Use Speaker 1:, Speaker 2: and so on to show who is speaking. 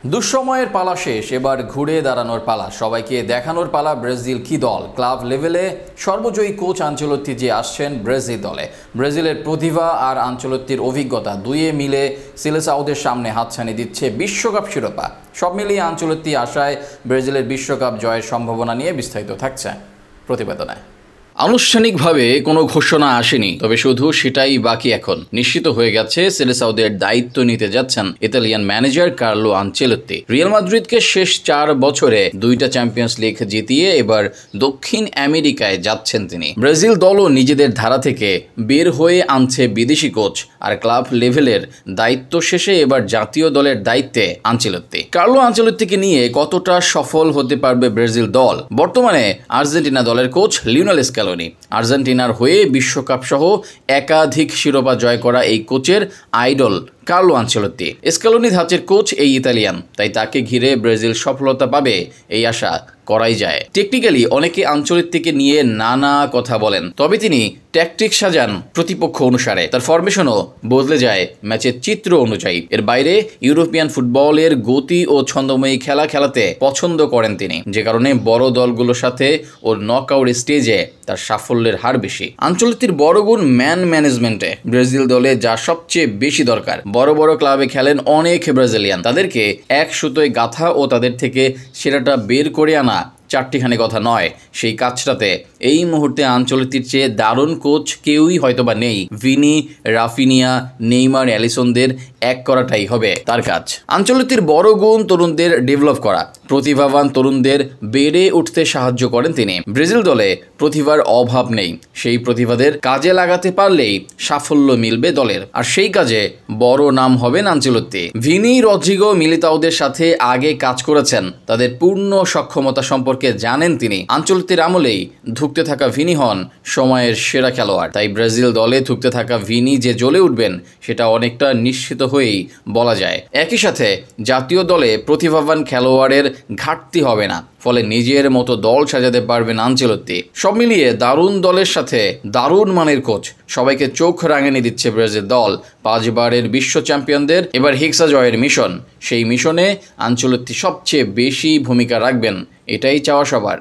Speaker 1: দুঃসময়ের পালা শেষ, এবার ঘুরে দাঁড়ানোর পালা। সবাইকে দেখানোর পালা ব্রাজিল কি দল। ক্লাব লেভেলে সর্বজয়ী কোচ আনচেলত্তি যে আসছেন ব্রাজিল দলে। ব্রাজিলের প্রতিভা আর আনচেলত্তির অভিজ্ঞতা দুয়ে মিলে সিলেসাওদের সামনে হাতছানি দিচ্ছে বিশ্বকাপ শিরোপা। সব মিলিয়ে আনচেলত্তি আশায় ব্রাজিলের বিশ্বকাপ জয়ের সম্ভাবনা নিয়ে বিস্তারিত থাকছে প্রতিবেদনে। আনুষ্ঠানিকভাবে কোনো ঘোষণা আসেনি, তবে শুধু সেটাই বাকি। এখন নিশ্চিত হয়ে গেছে সিলেসাওদের দায়িত্ব নিতে যাচ্ছেন Italian manager Carlo Ancelotti. Real মাদ্রিদকে শেষ 4 বছরে 2টা চ্যাম্পিয়ন্স লিগ জিতিয়ে এবার দক্ষিণ আমেরিকায় যাচ্ছেন তিনি। ব্রাজিল দলও নিজেদের ধারা থেকে বের হয়ে আনছে বিদেশি কোচ, আর ক্লাব লেভেলের দায়িত্ব শেষে এবার জাতীয় দলের দায়িত্বে আনচেলত্তি। কার্লো আনচেলত্তিকে নিয়ে কতটা সফল হতে পারবে ব্রাজিল দল? বর্তমানে আর্জেন্টিনা দলের কোচ লিওনেল স্ক্যালোনি। আর্জেন্টিনার হয়ে বিশ্বকাপ সহ একাধিক শিরোপা জয় করা এই কোচের আইডল কার্লো আনচেলত্তি। স্ক্যালোনি ধাঁচের কোচ এই ইতালিয়ান, তাই তাকে ঘিরে ব্রাজিল সফলতা পাবে এই আশা করাই যায়। টেকনিক্যালি অনেকে আনচেলত্তিকে নিয়ে নানা কথা বলেন, তবে তিনি ট্যাকটিক সাজান প্রতিপক্ষ অনুসারে। তার ফরমেশনও বদলে যায় ম্যাচের চিত্র অনুযায়ী। এর বাইরে ইউরোপিয়ান ফুটবলের গতি ও ছন্দময়ী খেলা খেলাতে পছন্দ করেন তিনি, যে কারণে বড় দলগুলোর সাথে ও নকআউট স্টেজে তার সাফল্যের হার বেশি। আনচেলত্তির বড় গুণ ম্যান ম্যানেজমেন্টে। ব্রাজিল দলে যা সবচেয়ে বেশি দরকার। বড় বড় ক্লাবে খেলেন অনেক ব্রাজিলিয়ান, তাদেরকে এক সুতোয় গাঁথা ও তাদের থেকে সেরাটা বের করে আনা চারটিখানি কথা নয়। সেই কাজটাতে এই মুহূর্তে আনচেলত্তির চেয়ে দারুণ কোচ কেউই হয়তোবা নেই। ভিনি, রাফিনিয়া, নেইমার, অ্যালিসনদের এক করাটাই হবে তার কাজ। আনচেলত্তির বড় গুণ তরুণদের ডেভেলপ করা। প্রতিভাবান তরুণদের বেড়ে উঠতে সাহায্য করেন তিনি। ব্রাজিল দলে প্রতিভার অভাব নেই, সেই প্রতিভাদের কাজে লাগাতে পারলেই সাফল্য মিলবে দলের, আর সেই কাজে বড় নাম হবেন আনচেলত্তি। ভিনি, রদ্রিগো, মিলিতাওদের সাথে আগে কাজ করেছেন, তাদের পূর্ণ সক্ষমতা সম্পর্কে জানেন তিনি। আনচেলত্তির আমলেই ধুঁকতে থাকা ভিনি হন সময়ের সেরা খেলোয়াড়, তাই ব্রাজিল দলে ধুঁকতে থাকা ভিনি যে জ্বলে উঠবেন সেটা অনেকটা নিশ্চিত হয়েই বলা যায়। একই সাথে জাতীয় দলে প্রতিভাবান খেলোয়াড়ের ঘাটতি হবে না, ফলে নিজের মতো দল সাজাতে পারবেন আনচেলত্তি। সব মিলিয়ে দারুণ দলের সাথে দারুণ মানের কোচ, সবাইকে চোখ রাঙানি দিচ্ছে ব্রাজিল দল। 5 বারের বিশ্ব চ্যাম্পিয়নদের এবার হেক্সা জয়ের মিশন, সেই মিশনে আনচেলত্তি সবচেয়ে বেশি ভূমিকা রাখবেন, এটাই চাওয়া সবার।